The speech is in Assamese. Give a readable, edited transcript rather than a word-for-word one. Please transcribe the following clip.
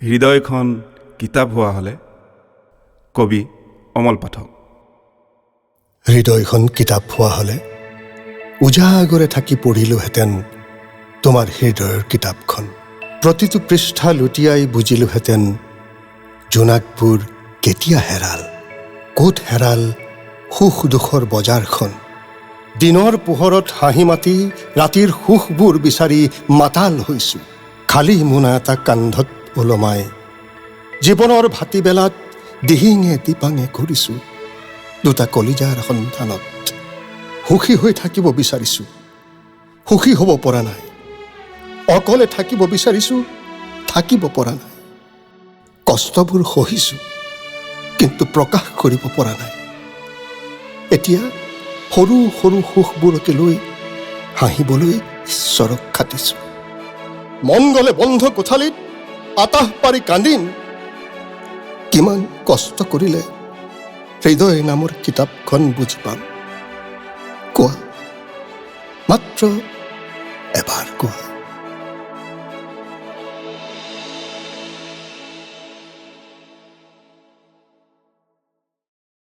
হৃদয়খন কিতাপ হোৱা হ'লে কবি অমল পাঠক। হৃদয়খন কিতাপ হোৱা হ'লে উজাগৰে থাকি পঢ়িলোহেঁতেন তোমাৰ হৃদয়ৰ কিতাপখন। প্ৰতিটো পৃষ্ঠা লুটিয়াই বুজিলোহেঁতেন জোনাকবোৰ কেতিয়া হেৰাল, ক'ত হেৰাল সুখ দুখৰ বজাৰখন। দিনৰ পোহৰত হাঁহি মাতি ৰাতিৰ সুখবোৰ বিচাৰি মাতাল হৈছোঁ। খালী মোনা এটা কান্ধত ওলমাই জীৱনৰ ভাটিবেলাত দিহিঙে দিপাঙে ঘূৰিছোঁ। দুটা কলিজাৰ সন্ধানত সুখী হৈ থাকিব বিচাৰিছোঁ, সুখী হ'ব পৰা নাই। অকলে থাকিব বিচাৰিছোঁ, থাকিব পৰা নাই। কষ্টবোৰ সহিছোঁ, কিন্তু প্ৰকাশ কৰিব পৰা নাই। এতিয়া সৰু সৰু সুখবোৰকে লৈ হাঁহিবলৈ ঈশ্বৰক খাটিছোঁ। মন গ'লে বন্ধ কোঠালিত আতাহ পাৰি কান্দিম। কিমান কষ্ট কৰিলে হৃদয় নামৰ কিতাপখন বুজি পাম? কোৱা, মাত্ৰ এবাৰ কোৱা।